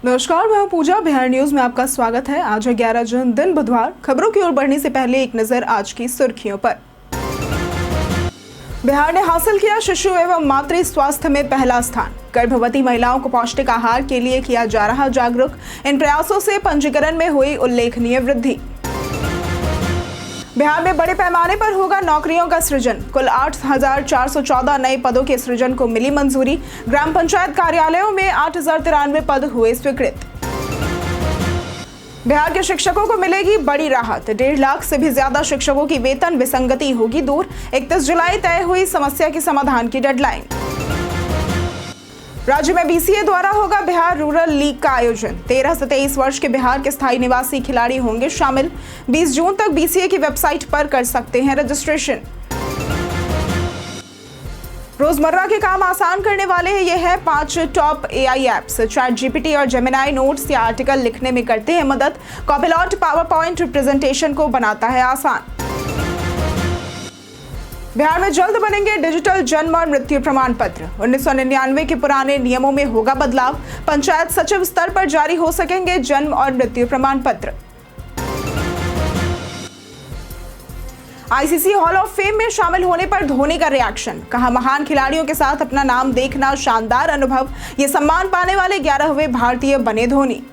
नमस्कार, मैं पूजा। बिहार न्यूज में आपका स्वागत है। आज है 11 जून, दिन बुधवार। खबरों की ओर बढ़ने से पहले एक नजर आज की सुर्खियों पर। बिहार ने हासिल किया शिशु एवं मातृ स्वास्थ्य में पहला स्थान। गर्भवती महिलाओं को पौष्टिक आहार के लिए किया जा रहा जागरूक। इन प्रयासों से पंजीकरण में हुई उल्लेखनीय वृद्धि। बिहार में बड़े पैमाने पर होगा नौकरियों का सृजन। कुल 8,414 नए पदों के सृजन को मिली मंजूरी। ग्राम पंचायत कार्यालयों में 8,093 पद हुए स्वीकृत। बिहार के शिक्षकों को मिलेगी बड़ी राहत। 1.5 लाख से भी ज्यादा शिक्षकों की वेतन विसंगति होगी दूर। 31 जुलाई तय हुई समस्या के समाधान की डेडलाइन। राज्य में बीसीए द्वारा होगा बिहार रूरल लीग का आयोजन। 13 से 23 वर्ष के बिहार के स्थायी निवासी खिलाड़ी होंगे शामिल। 20 जून तक बीसीए की वेबसाइट पर कर सकते हैं रजिस्ट्रेशन। रोजमर्रा के काम आसान करने वाले हैं ये है 5 top AI apps. Chat GPT और जेमिनाई नोट्स या आर्टिकल लिखने में करते हैं मदद। कॉपिलॉट पावर पॉइंट प्रेजेंटेशन को बनाता है आसान। बिहार में जल्द बनेंगे डिजिटल जन्म और मृत्यु प्रमाण पत्र। 1999 के पुराने नियमों में होगा बदलाव। पंचायत सचिव स्तर पर जारी हो सकेंगे जन्म और मृत्यु प्रमाण पत्र। आईसीसी हॉल ऑफ फेम में शामिल होने पर धोनी का रिएक्शन। कहा, महान खिलाड़ियों के साथ अपना नाम देखना शानदार अनुभव। ये सम्मान पाने वाले 11वें भारतीय बने धोनी।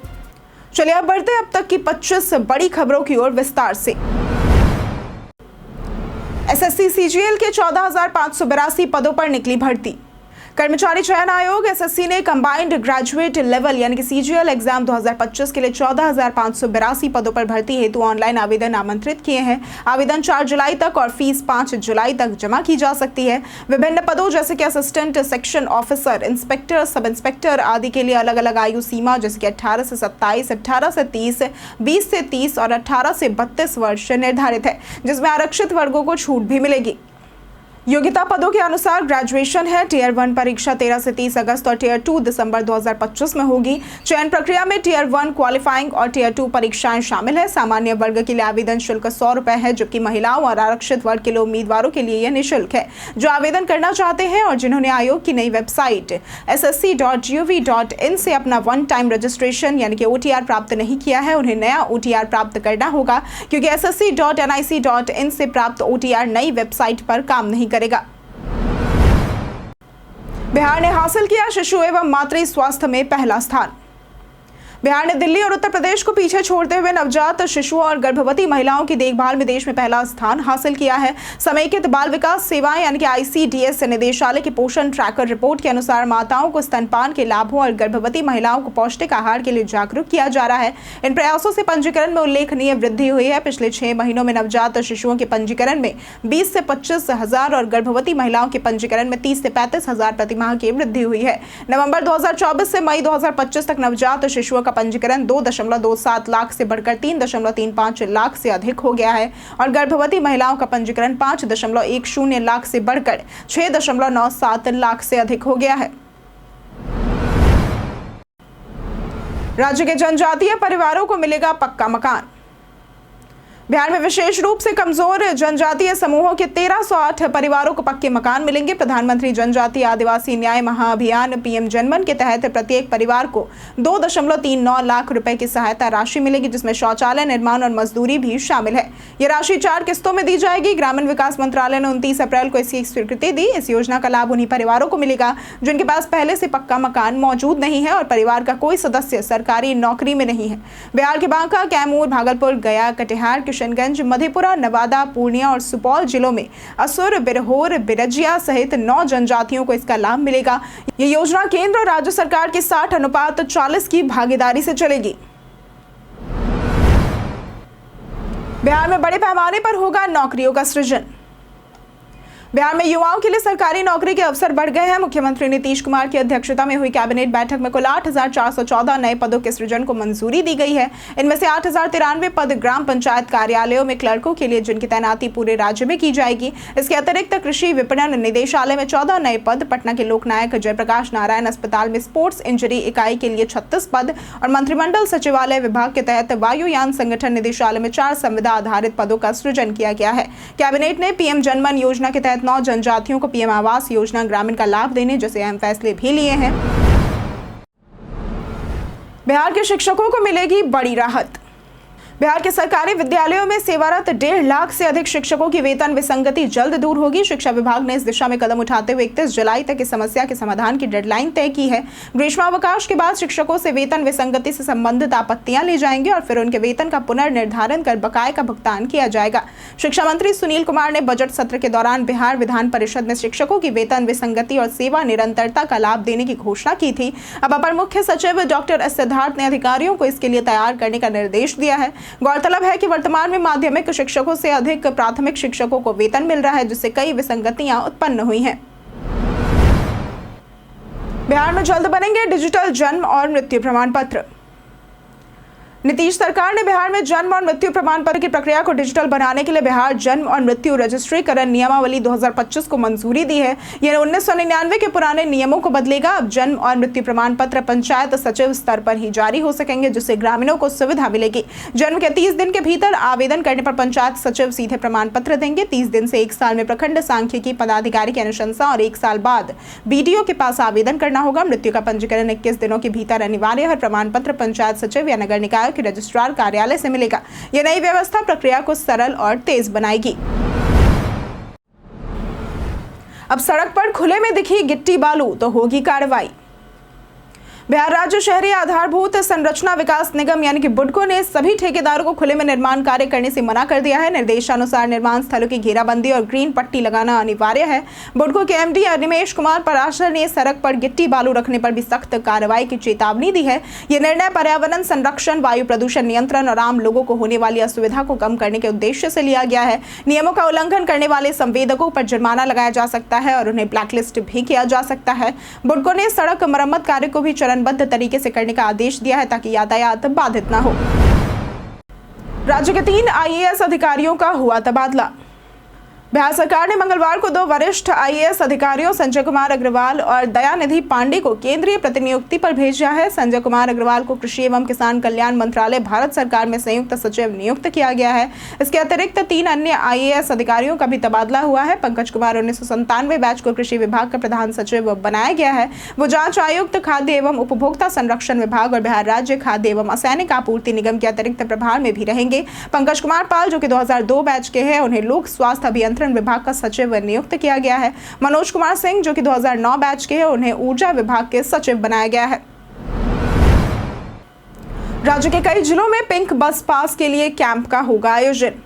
चलिए अब बढ़ते अब तक की 25 बड़ी खबरों की ओर विस्तार से। एसएससी सीजीएल के 14,582 पदों पर निकली भर्ती। कर्मचारी चयन आयोग एसएससी ने कंबाइंड ग्रेजुएट लेवल यानी कि सीजीएल एग्जाम 2025 के लिए 14,582 पदों पर भर्ती हेतु ऑनलाइन आवेदन आमंत्रित किए हैं। आवेदन 4 जुलाई तक और फीस 5 जुलाई तक जमा की जा सकती है। विभिन्न पदों जैसे कि assistant section officer, inspector, sub inspector आदि के लिए अलग अलग आयु सीमा जैसे कि 18 से 27, 18 से 30, 20 से 30 और 18 से 32 वर्ष निर्धारित है, जिसमें आरक्षित वर्गों को छूट भी मिलेगी। योग्यता पदों के अनुसार ग्रेजुएशन है। टियर 1 परीक्षा 13 से 30 अगस्त और टियर 2 दिसंबर 2025 में होगी। चयन प्रक्रिया में टियर 1 क्वालिफाइंग और टियर 2 परीक्षाएं शामिल है। सामान्य वर्ग के लिए आवेदन शुल्क 100 रुपए है, जबकि महिलाओं और आरक्षित वर्ग के लिए उम्मीदवारों के लिए यह निःशुल्क है। जो आवेदन करना चाहते हैं और जिन्होंने आयोग की नई वेबसाइट ssc.gov.in से अपना वन टाइम रजिस्ट्रेशन यानी कि OTR प्राप्त नहीं किया है, उन्हें नया OTR प्राप्त करना होगा, क्योंकि ssc.nic.in से प्राप्त OTR नई वेबसाइट पर काम नहीं करेगा। बिहार ने हासिल किया शिशु एवं मातृ स्वास्थ्य में पहला स्थान। बिहार ने दिल्ली और उत्तर प्रदेश को पीछे छोड़ते हुए नवजात शिशुओं और गर्भवती महिलाओं की देखभाल में देश में पहला स्थान हासिल किया है। समेकित बाल विकास सेवाएं यानी कि ICDS निदेशालय की पोषण ट्रैकर रिपोर्ट के अनुसार माताओं को स्तनपान के लाभों और गर्भवती महिलाओं को पौष्टिक आहार के लिए जागरूक किया जा रहा है। इन प्रयासों से पंजीकरण में उल्लेखनीय वृद्धि हुई है। पिछले 6 महीनों में नवजात शिशुओं के पंजीकरण में 20 से 25 हजार और गर्भवती महिलाओं के पंजीकरण में 30 से 35 हजार प्रतिमाह की वृद्धि हुई है। नवंबर 2024 से मई 2025 तक नवजात शिशुओं पंजीकरण 2.27 लाख से बढ़कर 3.35 लाख से अधिक हो गया है और गर्भवती महिलाओं का पंजीकरण 5.10 लाख से बढ़कर 6.97 लाख से अधिक हो गया है। राज्य के जनजातीय परिवारों को मिलेगा पक्का मकान। बिहार में विशेष रूप से कमजोर जनजातीय समूहों के 1308 परिवारों को पक्के मकान मिलेंगे। प्रधानमंत्री जनजातीय आदिवासी न्याय महाअभियान PM जनमन के तहत प्रत्येक परिवार को 2.39 लाख रुपए की सहायता राशि मिलेगी, जिसमें शौचालय निर्माण और मजदूरी भी शामिल है। ये राशि 4 किस्तों में दी जाएगी। ग्रामीण विकास मंत्रालय ने 29 अप्रैल को इसकी स्वीकृति दी। इस योजना का लाभ उन्हीं परिवारों को मिलेगा जिनके पास पहले से पक्का मकान मौजूद नहीं है और परिवार का कोई सदस्य सरकारी नौकरी में नहीं है। बिहार के बांका, कैमूर, भागलपुर, गया, कटिहार, किशनगंज, मधेपुरा, नवादा, पूर्णिया और सुपौल जिलों में असुर, बिरहोर, बिरजिया सहित 9 जनजातियों को इसका लाभ मिलेगा। ये योजना केंद्र और राज्य सरकार की 60:40 की भागीदारी से चलेगी। बिहार में बड़े पैमाने पर होगा नौकरियों का सृजन। बिहार में युवाओं के लिए सरकारी नौकरी के अवसर बढ़ गए हैं। मुख्यमंत्री नीतीश कुमार की अध्यक्षता में हुई कैबिनेट बैठक में कुल 8,414 नए पदों के सृजन को मंजूरी दी गई है। इनमें से 8,093 पद ग्राम पंचायत कार्यालयों में क्लर्कों के लिए, जिनकी तैनाती पूरे राज्य में की जाएगी। इसके अतिरिक्त कृषि विपणन निदेशालय में 14 नए पद, पटना के लोकनायक जयप्रकाश नारायण अस्पताल में स्पोर्ट्स इंजरी इकाई के लिए 36 पद और मंत्रिमंडल सचिवालय विभाग के तहत वायुयान संगठन निदेशालय में 4 संविदा आधारित पदों का सृजन किया गया है। कैबिनेट ने PM जनमन योजना के तहत 9 जनजातियों को PM आवास योजना ग्रामीण का लाभ देने जैसे अहम फैसले भी लिए हैं। बिहार के शिक्षकों को मिलेगी बड़ी राहत। बिहार के सरकारी विद्यालयों में सेवारत 1.5 लाख से अधिक शिक्षकों की वेतन विसंगति जल्द दूर होगी। शिक्षा विभाग ने इस दिशा में कदम उठाते हुए 31 जुलाई तक इस समस्या के समाधान की डेडलाइन तय की है। ग्रीष्मावकाश के बाद शिक्षकों से वेतन विसंगति से संबंधित आपत्तियां ली जाएंगी और फिर उनके वेतन का पुनर्निर्धारण कर बकाये का भुगतान किया जाएगा। शिक्षा मंत्री सुनील कुमार ने बजट सत्र के दौरान बिहार विधान परिषद में शिक्षकों की वेतन विसंगति और सेवा निरंतरता का लाभ देने की घोषणा की थी। अब अपर मुख्य सचिव डॉक्टर एस सिद्धार्थ ने अधिकारियों को इसके लिए तैयार करने का निर्देश दिया है। गौरतलब है कि वर्तमान में माध्यमिक शिक्षकों से अधिक प्राथमिक शिक्षकों को वेतन मिल रहा है, जिससे कई विसंगतियां उत्पन्न हुई हैं। बिहार में जल्द बनेंगे डिजिटल जन्म और मृत्यु प्रमाण पत्र। नीतीश सरकार ने बिहार में जन्म और मृत्यु प्रमाण पत्र की प्रक्रिया को डिजिटल बनाने के लिए बिहार जन्म और मृत्यु रजिस्ट्रीकरण नियमावली 2025 को मंजूरी दी है। यह 1999 के पुराने नियमों को बदलेगा। अब जन्म और मृत्यु प्रमाण पत्र पंचायत सचिव स्तर पर ही जारी हो सकेंगे, जिससे ग्रामीणों को सुविधा मिलेगी। जन्म के 30 दिन के भीतर आवेदन करने पर पंचायत सचिव सीधे प्रमाण पत्र देंगे। 30 दिन से 1 साल में प्रखंड सांख्यिकी पदाधिकारी की अनुशंसा और 1 साल बाद BDO के पास आवेदन करना होगा। मृत्यु का पंजीकरण 21 दिनों के भीतर अनिवार्य है। प्रमाण पत्र पंचायत सचिव या नगर निकाय के रजिस्ट्रार कार्यालय से मिलेगा। यह नई व्यवस्था प्रक्रिया को सरल और तेज बनाएगी। अब सड़क पर खुले में दिखी गिट्टी बालू तो होगी कार्रवाई। बिहार राज्य शहरी आधारभूत संरचना विकास निगम यानी कि बुडको ने सभी ठेकेदारों को खुले में निर्माण कार्य करने से मना कर दिया है। निर्देशानुसार निर्माण स्थलों की घेराबंदी और ग्रीन पट्टी लगाना अनिवार्य है। बुडको के MD अनिमेश कुमार पराशर ने सड़क पर गिट्टी बालू रखने पर भी सख्त कार्रवाई की चेतावनी दी है। यह निर्णय पर्यावरण संरक्षण, वायु प्रदूषण नियंत्रण और आम लोगों को होने वाली असुविधा को कम करने के उद्देश्य से लिया गया है। नियमों का उल्लंघन करने वाले संवेदकों पर जुर्माना लगाया जा सकता है और उन्हें ब्लैकलिस्ट भी किया जा सकता है। बुडको ने सड़क मरम्मत कार्य को भी चरणबद्ध तरीके से करने का आदेश दिया है ताकि यातायात बाधित न हो। राज्य के 3 IAS अधिकारियों का हुआ तबादला। बिहार सरकार ने मंगलवार को 2 वरिष्ठ IAS अधिकारियों संजय कुमार अग्रवाल और दयानिधि पांडे को केंद्रीय प्रतिनियुक्ति पर भेजा है। संजय कुमार अग्रवाल को कृषि एवं किसान कल्याण मंत्रालय भारत सरकार में संयुक्त सचिव नियुक्त किया गया है। इसके अतिरिक्त 3 अन्य IAS अधिकारियों का भी तबादला हुआ है। पंकज कुमार 1997 बैच को कृषि विभाग का प्रधान सचिव बनाया गया है। वो जांच आयुक्त, खाद्य एवं उपभोक्ता संरक्षण विभाग और बिहार राज्य खाद्य एवं असैनिक आपूर्ति निगम के अतिरिक्त प्रभार में भी रहेंगे। पंकज कुमार पाल जो कि 2002 बैच के हैं, उन्हें लोक स्वास्थ्य अभियंत्रण विभाग का सचिव नियुक्त किया गया है। मनोज कुमार सिंह जो कि 2009 बैच के हैं, उन्हें ऊर्जा विभाग के सचिव बनाया गया है। राज्य के कई जिलों में पिंक बस पास के लिए कैंप का होगा आयोजन।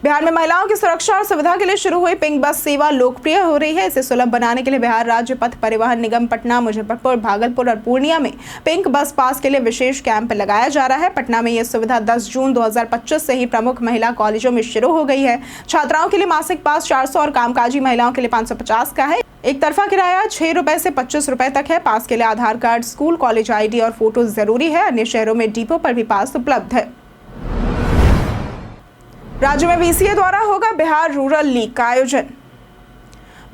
बिहार में महिलाओं की सुरक्षा और सुविधा के लिए शुरू हुई पिंक बस सेवा लोकप्रिय हो रही है। इसे सुलभ बनाने के लिए बिहार राज्य पथ परिवहन निगम पटना, मुजफ्फरपुर, भागलपुर और पूर्णिया में पिंक बस पास के लिए विशेष कैंप लगाया जा रहा है। पटना में यह सुविधा 10 जून 2025 से ही प्रमुख महिला कॉलेजों में शुरू हो गई है। छात्राओं के लिए मासिक पास 400 और कामकाजी महिलाओं के लिए 550 का है। एक तरफा किराया 6 रुपए से 25 रुपए तक है। पास के लिए आधार कार्ड, स्कूल कॉलेज ID और फोटो जरूरी है। अन्य शहरों में डिपो पर भी पास उपलब्ध है। राज्य में BCA द्वारा होगा बिहार रूरल लीग का आयोजन।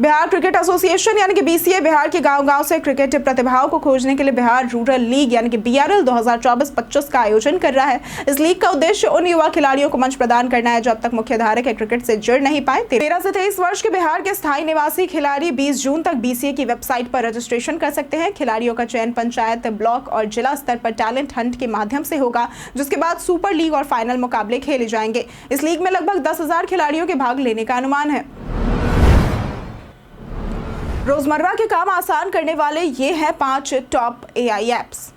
बिहार क्रिकेट एसोसिएशन यानी कि BCA बिहार के गांव-गांव से क्रिकेट प्रतिभाओं को खोजने के लिए बिहार रूरल लीग यानी कि BRL 2024-25 का आयोजन कर रहा है। इस लीग का उद्देश्य उन युवा खिलाड़ियों को मंच प्रदान करना है जो अब तक मुख्यधारा के क्रिकेट से जुड़ नहीं पाए। 13 से 23 वर्ष के बिहार के स्थायी निवासी खिलाड़ी 20 जून तक BCA की वेबसाइट पर रजिस्ट्रेशन कर सकते हैं। खिलाड़ियों का चयन पंचायत, ब्लॉक और जिला स्तर पर टैलेंट हंट के माध्यम से होगा, जिसके बाद सुपर लीग और फाइनल मुकाबले खेले जाएंगे। इस लीग में लगभग 10,000 खिलाड़ियों के भाग लेने का अनुमान है। रोजमर्रा के काम आसान करने वाले ये हैं 5 टॉप AI ऐप्स।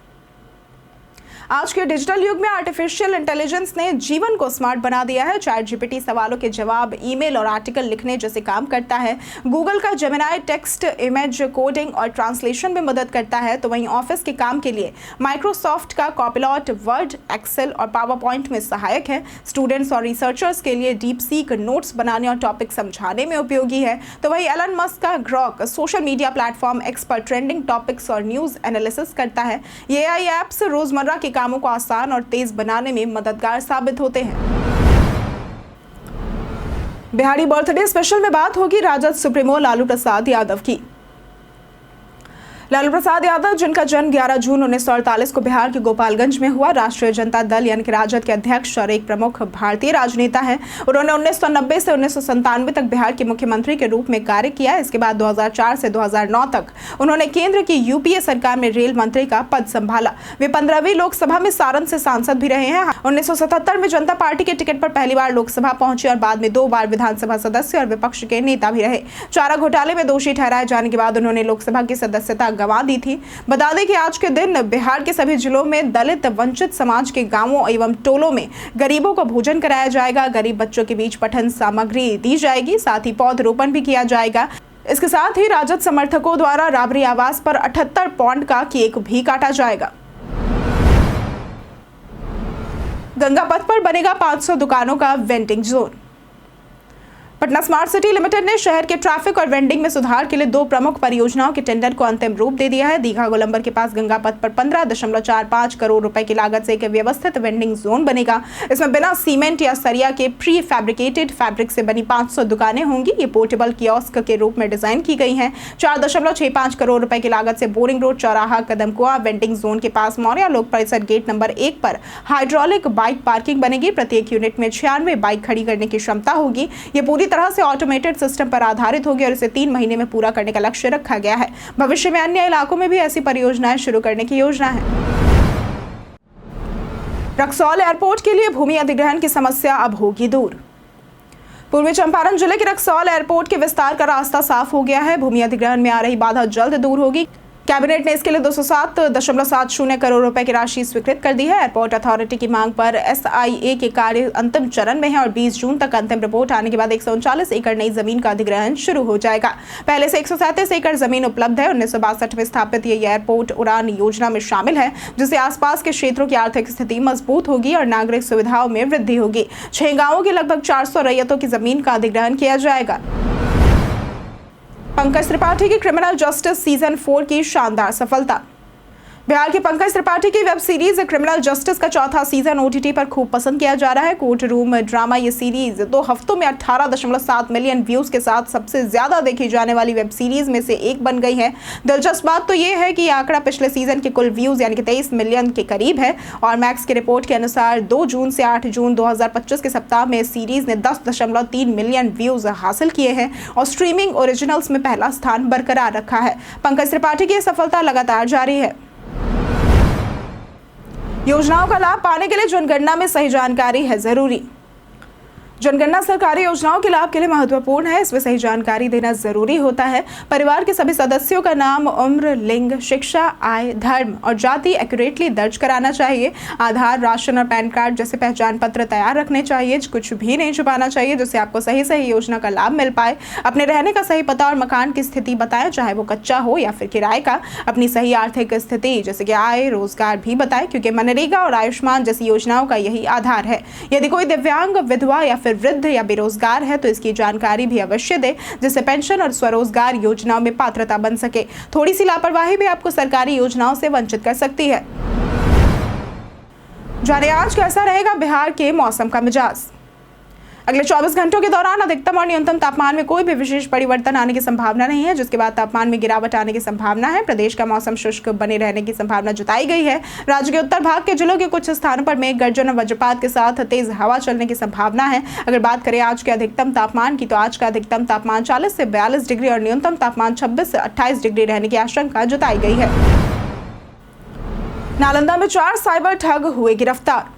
आज के डिजिटल युग में आर्टिफिशियल इंटेलिजेंस ने जीवन को स्मार्ट बना दिया है। ChatGPT सवालों के जवाब, ईमेल और आर्टिकल लिखने जैसे काम करता है। गूगल का जेमिनी टेक्स्ट, इमेज कोडिंग और ट्रांसलेशन में मदद करता है। तो वहीं ऑफिस के काम के लिए माइक्रोसॉफ्ट का कॉपिलॉट वर्ड, एक्सेल और पावर पॉइंट में सहायक है। स्टूडेंट्स और रिसर्चर्स के लिए डीपसीक नोट्स बनाने और टॉपिक समझाने में उपयोगी है। तो वहीं एलन मस्क का Grok social media platform X पर ट्रेंडिंग टॉपिक्स और न्यूज एनालिसिस करता है। ये AI ऐप्स रोजमर्रा के कामों को आसान और तेज बनाने में मददगार साबित होते हैं। बिहारी बर्थडे स्पेशल में बात होगी राजद सुप्रीमो लालू प्रसाद यादव की। लालू प्रसाद यादव, जिनका जन्म 11 जून 1948 को बिहार के गोपालगंज में हुआ, राष्ट्रीय जनता दल यानी कि राजद के अध्यक्ष और एक प्रमुख भारतीय राजनेता हैं। उन्होंने 1990 से 1997 तक बिहार के मुख्यमंत्री के रूप में कार्य किया। इसके बाद 2004 से 2009 तक उन्होंने केंद्र की यूपीए सरकार में रेल मंत्री का पद संभाला। वे 15वीं लोकसभा में सारण से सांसद भी रहे हैं। 1977 में जनता पार्टी के टिकट पर पहली बार लोकसभा पहुंचे और बाद में 2 बार विधानसभा सदस्य और विपक्ष के नेता भी रहे। चारा घोटाले में दोषी ठहराए जाने के बाद उन्होंने लोकसभा की सदस्यता गंवा दी थी। बता दें कि आज के दिन बिहार के सभी जिलों में दलित वंचित समाज के गांवों एवं टोलों में गरीबों को भोजन कराया जाएगा। गरीब बच्चों के बीच पठन सामग्री दी जाएगी, साथ ही पौधरोपण भी किया जाएगा। इसके साथ ही राजद समर्थकों द्वारा राबरी आवास पर 78 पौंड का केक भी काटा जाएगा। गंगा पथ पर बनेगा 500 दुकानों का vending zone. Patna smart city limited ने शहर के ट्रैफिक और वेंडिंग में सुधार के लिए 2 प्रमुख परियोजनाओं के टेंडर को अंतिम रूप दे दिया है। दीघा गोलंबर के पास गंगा पथ पर 15.45 करोड़ रुपए की लागत से एक व्यवस्थित वेंडिंग जोन बनेगा। इसमें बिना सीमेंट या सरिया के प्री फैब्रिकेटेड फैब्रिक से बनी 500 दुकानें होंगी। ये पोर्टेबल कियोस्क के रूप में डिजाइन की गई हैं। 4.65 करोड़ रुपए की लागत से बोरिंग रोड चौराहा कदमकुआ वेंडिंग जोन के पास मौर्या लोक परिसर गेट नंबर 1 पर हाइड्रोलिक बाइक पार्किंग बनेगी। प्रत्येक यूनिट में 96 बाइक खड़ी करने की क्षमता होगी। ये पूरी तरह से ऑटोमेटेड सिस्टम पर आधारित होगी और इसे 3 महीने में पूरा करने का लक्ष्य रखा गया है। भविष्य में अन्य इलाकों में भी ऐसी परियोजनाएं शुरू करने की योजना है। रक्सौल एयरपोर्ट के लिए भूमि अधिग्रहण की समस्या अब होगी दूर। पूर्वी चंपारण जिले के रक्सौल एयरपोर्ट के विस्तार का रास्ता साफ हो गया है। भूमि अधिग्रहण में आ रही बाधा जल्द दूर होगी। कैबिनेट ने इसके लिए 207.70 करोड़ रुपए की राशि स्वीकृत कर दी है। एयरपोर्ट अथॉरिटी की मांग पर एसआईए के कार्य अंतिम चरण में है और 20 जून तक अंतिम रिपोर्ट आने के बाद 139 एकड़ नई जमीन का अधिग्रहण शुरू हो जाएगा। पहले से 137 एकड़ जमीन उपलब्ध है। 1962 में स्थापित ये एयरपोर्ट उड़ान योजना में शामिल है, जिससे आसपास के क्षेत्रों की आर्थिक स्थिति मजबूत होगी और नागरिक सुविधाओं में वृद्धि होगी। 6 गांवों की लगभग 400 रैयतों की जमीन का अधिग्रहण किया जाएगा। पंकज त्रिपाठी की क्रिमिनल जस्टिस सीजन 4 की शानदार सफलता। बिहार के पंकज त्रिपाठी की वेब सीरीज क्रिमिनल जस्टिस का 4था सीजन ओटीटी पर खूब पसंद किया जा रहा है। कोर्ट रूम ड्रामा ये सीरीज 2 हफ्तों में 18.7 मिलियन व्यूज के साथ सबसे ज्यादा देखी जाने वाली वेब सीरीज में से एक बन गई है। दिलचस्प बात तो ये है कि यह आंकड़ा पिछले सीजन के कुल व्यूज यानी कि 23 मिलियन के करीब है और मैक्स की रिपोर्ट के अनुसार 2 जून से 8 जून 2025 के सप्ताह में सीरीज ने 10.3 मिलियन व्यूज हासिल किए हैं और स्ट्रीमिंग ओरिजिनल्स में पहला स्थान बरकरार रखा है। पंकज त्रिपाठी की सफलता लगातार जारी है। योजनाओं का लाभ पाने के लिए जनगणना में सही जानकारी है जरूरी। जनगणना सरकारी योजनाओं के लाभ के लिए महत्वपूर्ण है। इसमें सही जानकारी देना जरूरी होता है। परिवार के सभी सदस्यों का नाम, उम्र, लिंग, शिक्षा, आय, धर्म और जाति एक्यूरेटली दर्ज कराना चाहिए। आधार, राशन और पैन कार्ड जैसे पहचान पत्र तैयार रखने चाहिए। कुछ भी नहीं छुपाना चाहिए, जिससे आपको सही योजना का लाभ मिल पाए। अपने रहने का सही पता और मकान की स्थिति बताएं, चाहे वो कच्चा हो या फिर किराए का। अपनी सही आर्थिक स्थिति जैसे कि आय, रोजगार भी बताएं, क्योंकि मनरेगा और आयुष्मान जैसी योजनाओं का यही आधार है। यदि कोई दिव्यांग, विधवा या वृद्ध या बेरोजगार है तो इसकी जानकारी भी अवश्य दे, जिससे पेंशन और स्वरोजगार योजनाओं में पात्रता बन सके। थोड़ी सी लापरवाही भी आपको सरकारी योजनाओं से वंचित कर सकती है। जाने आज कैसा रहेगा बिहार के मौसम का मिजाज। अगले 24 घंटों के दौरान अधिकतम और न्यूनतम तापमान में कोई भी विशेष परिवर्तन आने की संभावना नहीं है, जिसके बाद तापमान में गिरावट आने की संभावना है। प्रदेश का मौसम शुष्क बने रहने की संभावना जताई गई है। राज्य के उत्तर भाग के जिलों के कुछ स्थानों पर मेघ गर्जन और वज्रपात के साथ तेज हवा चलने की संभावना है। अगर बात करें आज के अधिकतम तापमान की, तो आज का अधिकतम तापमान 40 से 42 डिग्री और न्यूनतम तापमान 26 से 28 डिग्री रहने की आशंका जताई गई है। नालंदा में 4 साइबर ठग हुए गिरफ्तार।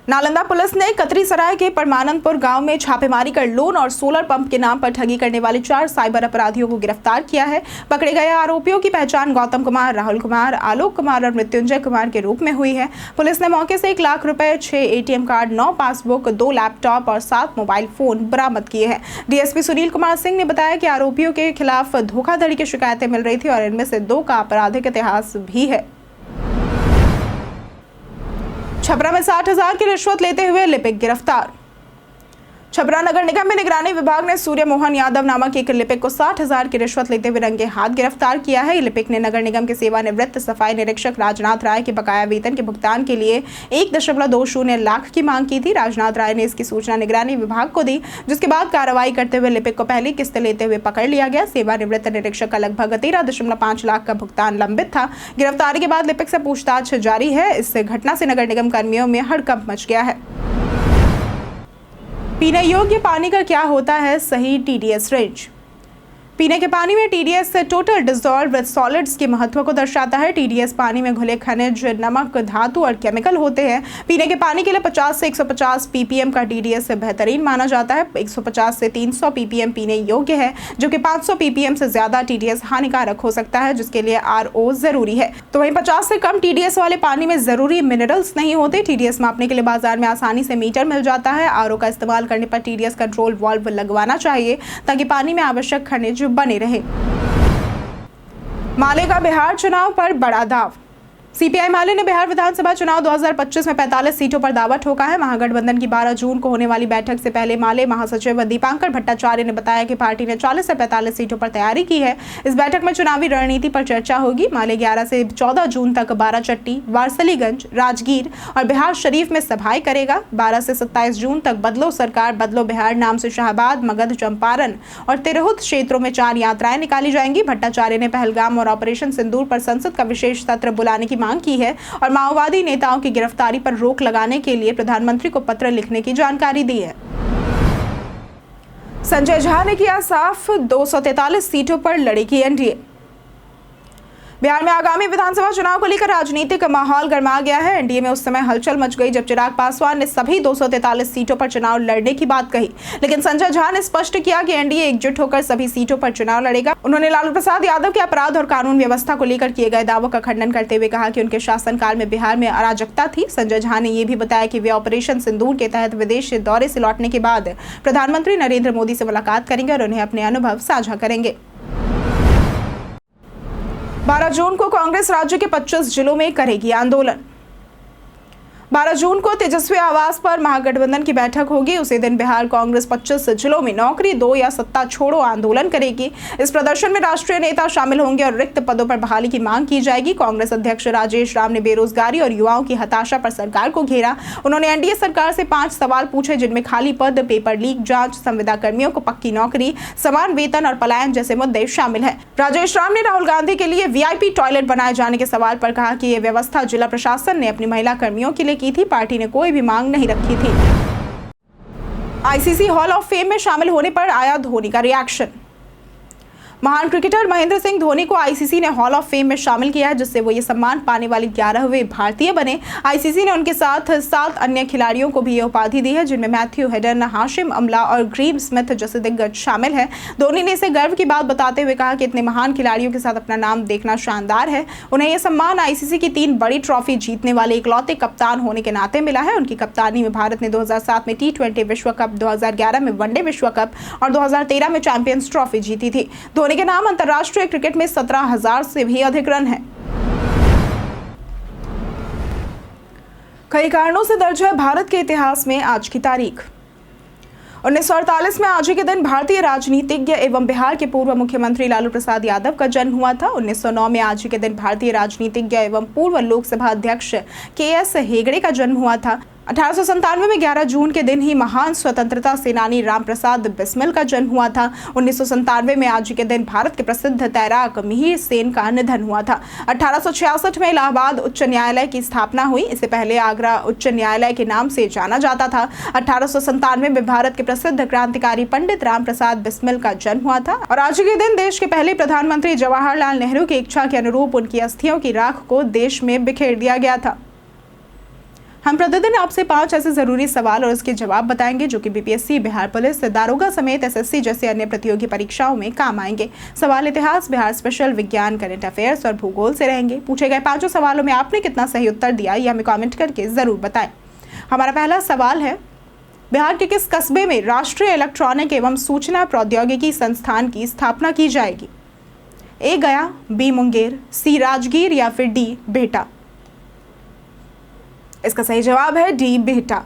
नालंदा पुलिस ने कतरीसराय के परमानंदपुर गांव में छापेमारी कर लोन और सोलर पंप के नाम पर ठगी करने वाले 4 साइबर अपराधियों को गिरफ्तार किया है। पकड़े गए आरोपियों की पहचान गौतम कुमार, राहुल कुमार, आलोक कुमार और मृत्युंजय कुमार के रूप में हुई है। पुलिस ने मौके से 1 लाख रुपए, 6 एटीएम कार्ड, 9 पासबुक, 2 लैपटॉप और 7 मोबाइल फोन बरामद किए हैं। डीएसपी सुनील कुमार सिंह ने बताया कि आरोपियों के खिलाफ धोखाधड़ी की शिकायतें मिल रही थी और इनमें से 2 का आपराधिक इतिहास भी है। छपरा में 60,000 की रिश्वत लेते हुए लिपिक गिरफ्तार। छपरा नगर निगम में निगरानी विभाग ने सूर्य मोहन यादव नामक एक लिपिक को 60,000 की रिश्वत लेते हुए रंगे हाथ गिरफ्तार किया है। लिपिक ने नगर निगम के सेवानिवृत्त सफाई निरीक्षक राजनाथ राय के बकाया वेतन के भुगतान के लिए 1.20 लाख की मांग की थी। राजनाथ राय ने इसकी सूचना निगरानी विभाग को दी, जिसके बाद कार्रवाई करते हुए लिपिक को पहली किस्त लेते हुए पकड़ लिया गया। सेवानिवृत्त निरीक्षक का लगभग 13.5 लाख का भुगतान लंबित था। गिरफ्तारी के बाद लिपिक से पूछताछ जारी है। इस घटना से नगर निगम कर्मियों में हड़कंप मच गया है। पीने योग्य पानी का क्या होता है सही टीडीएस रेंज? पीने के पानी में टीडीएस टोटल डिसॉल्व्ड सॉलिड्स के महत्व को दर्शाता है। टीडीएस पानी में घुले खनिज, नमक, धातु और केमिकल होते हैं। पीने के पानी के लिए 50 से 150 पीपीएम का टीडीएस बेहतरीन माना जाता है। 150 से 300 पीपीएम पीने योग्य है, जो कि 500 पीपीएम से ज्यादा टीडीएस हानिकारक हो सकता है, जिसके लिए आरओ जरूरी है। तो वहीं 50 से कम टीडीएस वाले पानी में जरूरी मिनरल्स नहीं होते। टीडीएस मापने के लिए बाजार में आसानी से मीटर मिल जाता है। आरओ का इस्तेमाल करने पर टीडीएस कंट्रोल वाल्व लगवाना चाहिए, ताकि पानी में आवश्यक खनिज बने रहे। माले का बिहार चुनाव पर बड़ा दाव। सीपीआई माले ने बिहार विधानसभा चुनाव 2025 में 45 सीटों पर दावा ठोका है। महागठबंधन की 12 जून को होने वाली बैठक से पहले माले महासचिव दीपांकर भट्टाचार्य ने बताया कि पार्टी ने 40 से 45 सीटों पर तैयारी की है। इस बैठक में चुनावी रणनीति पर चर्चा होगी। माले 11 से 14 जून तक बाराचट्टी, वारसलीगंज, राजगीर और बिहार शरीफ में सभाएं करेगा। 12 से 27 जून तक बदलो सरकार बदलो बिहार नाम से शाहबाद, मगध, चंपारण और तिरहुत क्षेत्रों में 4 यात्राएं निकाली जाएंगी। भट्टाचार्य ने पहलगाम और ऑपरेशन सिंदूर पर संसद का विशेष सत्र बुलाने की मांग की है और माओवादी नेताओं की गिरफ्तारी पर रोक लगाने के लिए प्रधानमंत्री को पत्र लिखने की जानकारी दी है। संजय झा ने किया साफ, 243 सीटों पर लड़ेगी एनडीए। बिहार में आगामी विधानसभा चुनाव को लेकर राजनीतिक माहौल गर्मा गया है। एनडीए में उस समय हलचल मच गई जब चिराग पासवान ने सभी 243 सीटों पर चुनाव लड़ने की बात कही, लेकिन संजय झा ने स्पष्ट किया कि एनडीए एकजुट होकर सभी सीटों पर चुनाव लड़ेगा। उन्होंने लालू प्रसाद यादव के अपराध और कानून व्यवस्था को लेकर किए गए दावों का खंडन करते हुए कहा कि उनके शासनकाल में बिहार में अराजकता थी। संजय झा ने यह भी बताया कि वे ऑपरेशन सिंदूर के तहत विदेश दौरे से लौटने के बाद प्रधानमंत्री नरेंद्र मोदी से मुलाकात करेंगे और उन्हें अपने अनुभव साझा करेंगे। 12 जून को कांग्रेस राज्य के 25 जिलों में करेगी आंदोलन। 12 जून को तेजस्वी आवास पर महागठबंधन की बैठक होगी। उसी दिन बिहार कांग्रेस 25 जिलों में नौकरी दो या सत्ता छोड़ो आंदोलन करेगी। इस प्रदर्शन में राष्ट्रीय नेता शामिल होंगे और रिक्त पदों पर बहाली की मांग की जाएगी। कांग्रेस अध्यक्ष राजेश राम ने बेरोजगारी और युवाओं की हताशा पर सरकार को घेरा। उन्होंने एनडीए सरकार से 5 सवाल पूछे, जिनमें खाली पद, पेपर लीक जांच, संविदा कर्मियों को पक्की नौकरी, समान वेतन और पलायन जैसे मुद्दे शामिल है। राजेश राम ने राहुल गांधी के लिए वीआईपी टॉयलेट बनाए जाने के सवाल पर कहा कि यह व्यवस्था जिला प्रशासन ने अपनी महिला कर्मियों के लिए की थी, पार्टी ने कोई भी मांग नहीं रखी थी। आईसीसी हॉल ऑफ फेम में शामिल होने पर आया धोनी का रिएक्शन। महान क्रिकेटर महेंद्र सिंह धोनी को आईसीसी ने हॉल ऑफ फेम में शामिल किया है, जिससे वो ये सम्मान पाने वाले 11वें भारतीय बने। आईसीसी ने उनके साथ 7 अन्य खिलाड़ियों को भी ये उपाधि दी है, जिनमें मैथ्यू हेडन, हाशिम अमला और ग्रीव स्मिथ जैसे दिग्गज शामिल हैं। धोनी ने इसे गर्व की बात बताते हुए कहा कि इतने महान खिलाड़ियों के साथ अपना नाम देखना शानदार है। उन्हें यह सम्मान आईसीसी की 3 बड़ी ट्रॉफी जीतने वाले इकलौते कप्तान होने के नाते मिला है। उनकी कप्तानी में भारत ने 2007 में T20 विश्व कप, 2011 में वनडे विश्व कप और 2013 में चैंपियंस ट्रॉफी जीती थी। धोनी के नाम अंतर्राष्ट्रीय क्रिकेट में 17,000 से भी अधिक रन है। कई कारणों से दर्ज है भारत के इतिहास में आज की तारीख। 1948 में आज ही के दिन भारतीय राजनीतिज्ञ एवं बिहार के पूर्व मुख्यमंत्री लालू प्रसाद यादव का जन्म हुआ था। 1909 में आज ही के दिन भारतीय राजनीतिज्ञ एवं पूर्व लोकसभा अध्यक्ष के.एस. हेगड़े का जन्म हुआ था। 1897 में 11 जून के दिन ही महान स्वतंत्रता सेनानी रामप्रसाद बिस्मिल का जन्म हुआ था। 1997 में आज के दिन भारत के प्रसिद्ध तैराक मिहिर सेन का निधन हुआ था। 1866 में इलाहाबाद उच्च न्यायालय की स्थापना हुई। इससे पहले आगरा उच्च न्यायालय के नाम से जाना जाता था। 1897 में भारत के प्रसिद्ध क्रांतिकारी पंडित रामप्रसाद बिस्मिल का जन्म हुआ था और आज के दिन देश के पहले प्रधानमंत्री जवाहरलाल नेहरू की इच्छा के अनुरूप उनकी अस्थियों की राख को देश में बिखेर दिया गया था। हम प्रतिदिन आपसे 5 ऐसे जरूरी सवाल और उसके जवाब बताएंगे जो कि बीपीएससी, बिहार पुलिस, दारोगा समेत एसएससी जैसे अन्य प्रतियोगी परीक्षाओं में काम आएंगे। सवाल इतिहास, बिहार स्पेशल, विज्ञान, करंट अफेयर्स और भूगोल से रहेंगे। पूछे गए 5 सवालों में आपने कितना सही उत्तर दिया ये हमें कमेंट करके जरूर बताएं। हमारा पहला सवाल है, बिहार के किस कस्बे में राष्ट्रीय इलेक्ट्रॉनिक एवं सूचना प्रौद्योगिकी संस्थान की स्थापना की जाएगी? ए गया, बी मुंगेर, सी राजगीर या फिर डी बिहटा? इसका सही जवाब है डी बिहटा।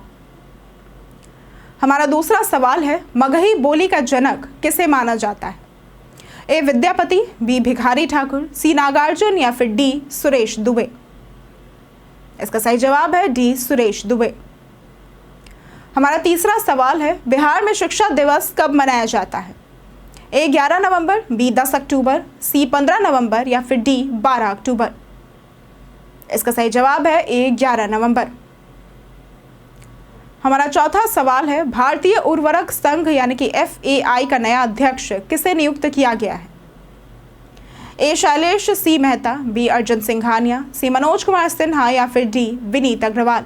हमारा दूसरा सवाल है, मगही बोली का जनक किसे माना जाता है? ए विद्यापति, बी भिखारी ठाकुर, सी नागार्जुन या फिर डी सुरेश दुबे। इसका सही जवाब है डी सुरेश दुबे। हमारा तीसरा सवाल है, बिहार में शिक्षा दिवस कब मनाया जाता है? ए 11 नवंबर, बी 10 अक्टूबर, सी 15 नवंबर या फिर डी 12 अक्टूबर। इसका सही जवाब है ए 11 नवंबर। हमारा चौथा सवाल है, भारतीय उर्वरक संघ यानी कि FAI का नया अध्यक्ष किसे नियुक्त किया गया है? ए शैलेश सी मेहता, बी अर्जुन सिंघानिया, सी मनोज कुमार सिन्हा या फिर डी विनीत अग्रवाल।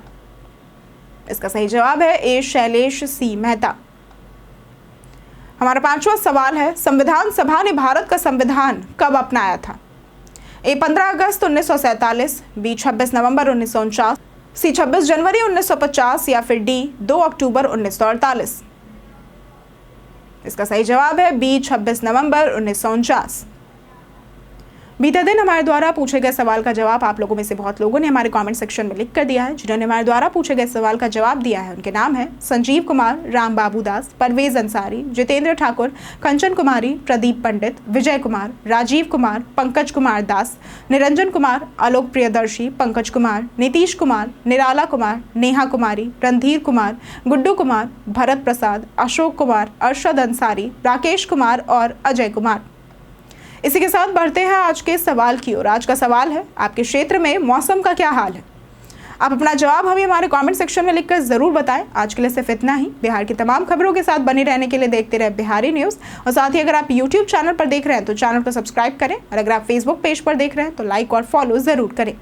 इसका सही जवाब है ए शैलेश सी मेहता। हमारा पांचवा सवाल है, संविधान सभा ने भारत का संविधान कब अपनाया था? ए 15 अगस्त 1947, बी 26 नवंबर 1949, सी 26 जनवरी 1950 या फिर डी 2 अक्टूबर 1948। इसका सही जवाब है बी 26 नवंबर 1949। बीते दिन हमारे द्वारा पूछे गए सवाल का जवाब आप लोगों में से बहुत लोगों ने हमारे कमेंट सेक्शन में लिख कर दिया है। जिन्होंने हमारे द्वारा पूछे गए सवाल का जवाब दिया है उनके नाम है संजीव कुमार, राम बाबू दास, परवेज अंसारी, जितेंद्र ठाकुर, कंचन कुमारी, प्रदीप पंडित, विजय कुमार, राजीव कुमार, पंकज कुमार दास, निरंजन कुमार, आलोक प्रियदर्शी, पंकज कुमार, नीतीश कुमार, निराला कुमार, नेहा कुमारी, रणधीर कुमार, गुड्डू कुमार, भरत प्रसाद, अशोक कुमार, अरशद अंसारी, राकेश कुमार और अजय कुमार। इसी के साथ बढ़ते हैं आज के सवाल की ओर। आज का सवाल है, आपके क्षेत्र में मौसम का क्या हाल है? आप अपना जवाब हमें हमारे कमेंट सेक्शन में लिखकर जरूर बताएं। आज के लिए सिर्फ इतना ही। बिहार की तमाम खबरों के साथ बने रहने के लिए देखते रहे बिहारी न्यूज़। और साथ ही अगर आप यूट्यूब चैनल पर देख रहे हैं तो चैनल को सब्सक्राइब करें, और अगर आप फेसबुक पेज पर देख रहे हैं तो लाइक और फॉलो जरूर करें।